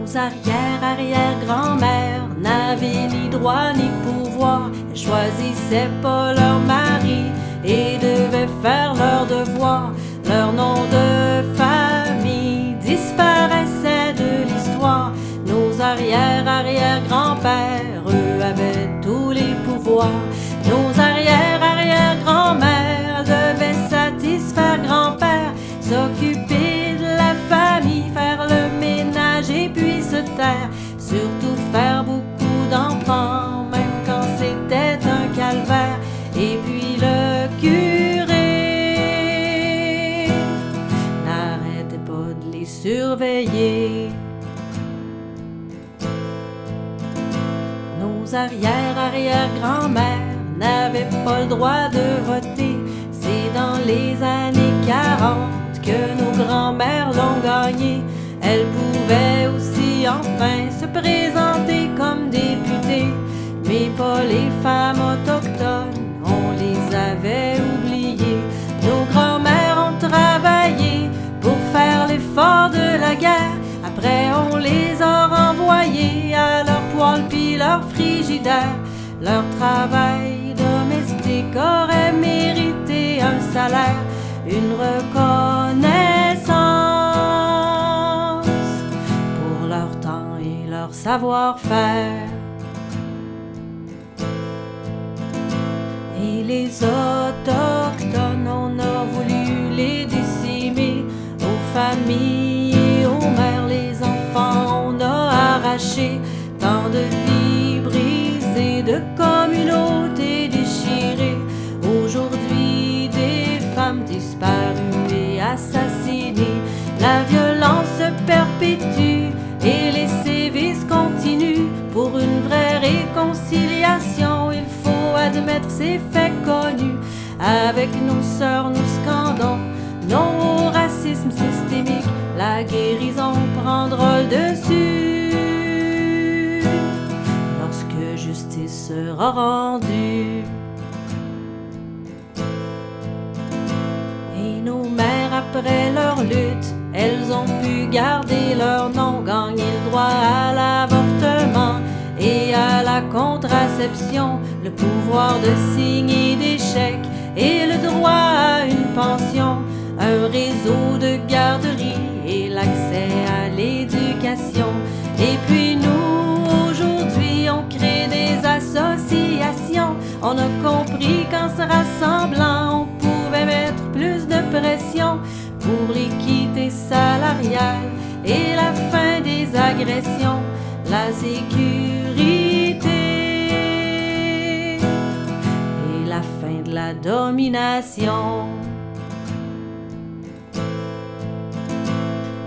Nos arrière-arrière-grand-mères n'avaient ni droit ni pouvoir. Elles choisissaient pas leur mari et devaient faire leur devoir. Leur nom de famille disparaissait de l'histoire. Nos arrière-arrière-grands-pères, eux, avaient tous les pouvoirs. Nos arrière-arrière-grand-mères devaient satisfaire grand-père, s'occuper de la famille, faire le ménage et puis se taire. Surtout faire beaucoup d'enfants, même quand c'était un calvaire. Et puis le curé n'arrêtait pas de les surveiller. Nos arrière-arrière-grand-mères n'avaient pas le droit de voter. C'est dans les années 40 que nos grands-mères l'ont gagné. Elles pouvaient aussi enfin se présenter comme députées, mais pas les femmes autochtones, on les avait oubliées. Nos grands-mères ont travaillé pour faire l'effort de la guerre. Après on les a renvoyées à leur poêle puis leur frigidaire. Leur travail domestique aurait mérité un salaire, une reconnaissance pour leur temps et leur savoir-faire. Et les autochtones, on a voulu les décimer. Aux familles et aux mères, les enfants, on a arraché. Tant de vies brisées, de communautés déchirées. Aujourd'hui, des femmes disparues et assassinées. La violence se perpétue et les sévices continuent. Pour une vraie réconciliation, il faut admettre ces faits connus. Avec nos sœurs, nous scandons non au racisme systémique. La guérison prendra le dessus lorsque justice sera rendue. Et nos mères, après leur lutte, elles ont pu garder leur nom, gagner le droit à l'avortement et à la contraception, le pouvoir de signer des chèques et le droit à une pension, un réseau de garderies et l'accès à l'éducation. Et puis nous, aujourd'hui, on crée des associations. On a compris qu'en se rassemblant, on pouvait mettre plus de pression pour l'équité salariale et la fin des agressions, la sécurité et la fin de la domination.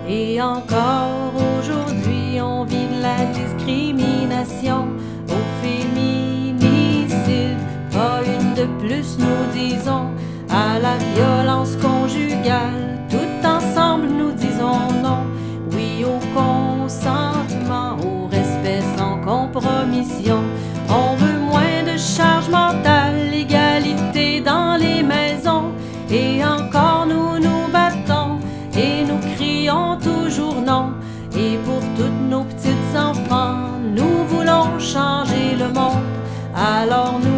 Et encore aujourd'hui, on vit de la discrimination. Au féminicide, pas une de plus, nous disons. À la violence conjugale, tout ensemble nous disons non. Oui au consentement, au respect sans compromission. On veut moins de charge mentale, l'égalité dans les maisons. Et encore nous nous battons et nous crions toujours non. Et pour toutes nos petits enfants, nous voulons changer le monde. Alors nous